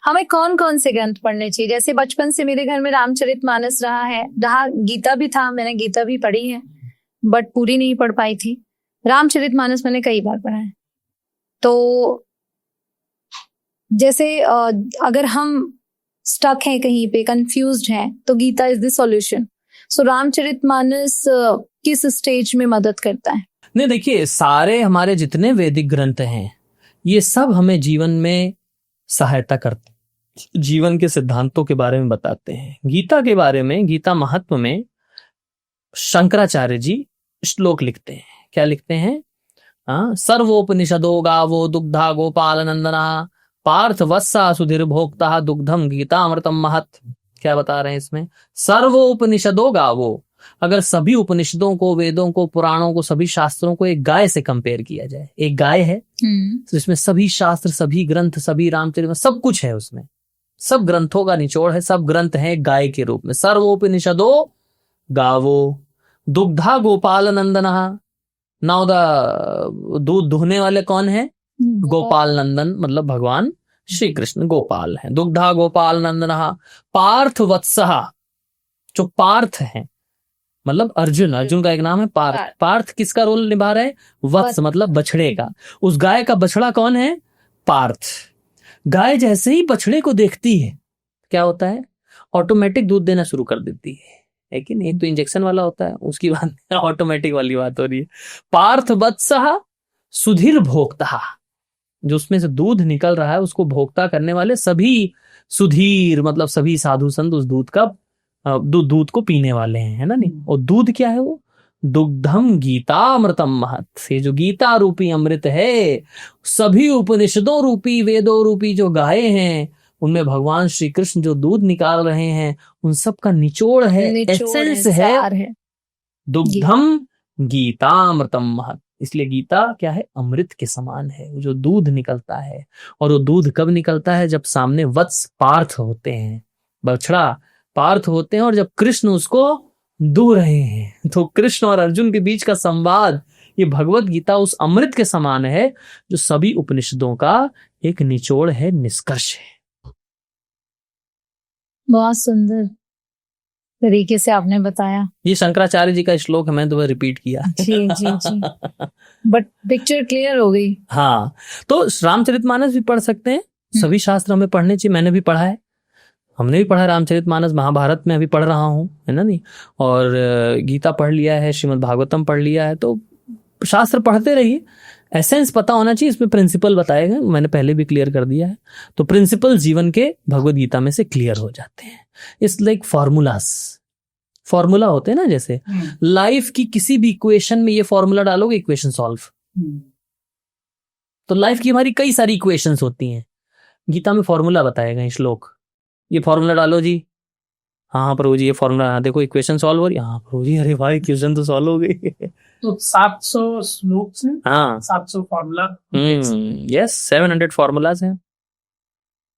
हमें कौन कौन से ग्रंथ पढ़ने चाहिए? जैसे बचपन से मेरे घर में रामचरितमानस रहा, गीता भी था, मैंने गीता भी पढ़ी है बट पूरी नहीं पढ़ पाई थी। रामचरितमानस मैंने कई बार पढ़ा है। तो जैसे अगर हम स्टक हैं कहीं पे, कंफ्यूज्ड हैं, तो गीता इज द सॉल्यूशन। सो रामचरितमानस किस स्टेज में मदद करता है? नहीं, देखिए, सारे हमारे जितने वैदिक ग्रंथ हैं ये सब हमें जीवन में सहायता करते हैं, जीवन के सिद्धांतों के बारे में बताते हैं। गीता के बारे में, गीता महात्म्य में शंकराचार्य जी श्लोक लिखते हैं। क्या लिखते हैं? सर्वोपनिषदो गावो दुग्धा गोपाल नंदना पार्थ वत्सा सुधीर भोक्ता दुग्धम गीता अमृतम महत। क्या बता रहे हैं इसमें? सर्वोपनिषदो गावो, अगर सभी उपनिषदों को, वेदों को, पुराणों को, सभी शास्त्रों को एक गाय से कंपेयर किया जाए, एक गाय है तो इसमें सभी शास्त्र, सभी ग्रंथ, सभी रामचरित, सब कुछ है उसमें, सब ग्रंथों का निचोड़ है, सब ग्रंथ हैं गाय के रूप में। सर्वोपनिषदो गावो दुग्धा गोपाल नंदना। नाउ द दूध दुहने वाले कौन है? गोपाल नंदन, मतलब भगवान श्री कृष्ण गोपाल हैं। दुग्धा गोपाल नंदना पार्थ वत्सहा, जो पार्थ है मतलब अर्जुन का एक नाम है पार्थ। पार्थ किसका रोल निभा रहा है? वत्स मतलब बछड़े का। उस गाय का बछड़ा कौन है? पार्थ। गाय जैसे ही बछड़े को देखती है क्या होता है? ऑटोमेटिक दूध देना शुरू कर देती है कि नहीं? तो इंजेक्शन वाला होता है, उसकी बात ऑटोमेटिक वाली बात हो रही है। पार्थ वत्सहा सुधीर भोक्ता, जो उसमें से दूध निकल रहा है उसको भोक्ता करने वाले सभी, सुधीर मतलब सभी साधु संत उस दूध का दूध को पीने वाले हैं, है ना? नहीं, और दूध क्या है? वो दुग्धम गीता अमृतम महत। ये जो गीता रूपी अमृत है, सभी उपनिषदों रूपी, वेदों रूपी जो गाय हैं, उनमें भगवान श्री कृष्ण जो दूध निकाल रहे हैं, उन सब का निचोड़ है, एसेंस है दुग्धम गीता अमृतम महत। इसलिए गीता क्या है? अमृत के समान है, जो दूध निकलता है। और वो दूध कब निकलता है? जब सामने वत्स पार्थ होते हैं, बछड़ा पार्थ होते हैं, और जब कृष्ण उसको दूह रहे हैं। तो कृष्ण और अर्जुन के बीच का संवाद, ये भगवत गीता उस अमृत के समान है जो सभी उपनिषदों का एक निचोड़ है, निष्कर्ष है। बहुत सुंदर तरीके से आपने बताया। ये शंकराचार्य जी का श्लोक है, मैंने तो रिपीट किया। जी जी जी बट पिक्चर क्लियर हो गई। हाँ, तो रामचरितमानस भी पढ़ सकते हैं, सभी शास्त्र हमें पढ़ने चाहिए। मैंने भी पढ़ा है, हमने भी पढ़ा रामचरितमानस, महाभारत में अभी पढ़ रहा हूँ, है ना? नहीं, और गीता पढ़ लिया है, श्रीमद् भागवतम पढ़ लिया है। तो शास्त्र पढ़ते रहिए, एसेंस पता होना चाहिए। इसमें प्रिंसिपल बताए गए, मैंने पहले भी क्लियर कर दिया है। तो प्रिंसिपल जीवन के भगवत गीता में से क्लियर हो जाते हैं। इट्स लाइक फॉर्मूला होते हैं ना, जैसे लाइफ की किसी भी इक्वेशन में ये फॉर्मूला डालोगे, इक्वेशन सॉल्व। तो लाइफ की हमारी कई सारी इक्वेशंस होती हैं, गीता में फॉर्मूला बताए गए, श्लोक, ये फॉर्मूला डालो जी। हाँ प्रभु जी, ये फॉर्मूला, देखो इक्वेशन सॉल्व हो रही है। हाँ प्रभु जी, अरे भाई इक्वेशन तो सॉल्व हो गई। तो 700 श्लोक से 700 फॉर्मूला। यस, 700 फॉर्मूलाज हैं,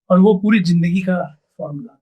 और वो पूरी जिंदगी का फॉर्मूला।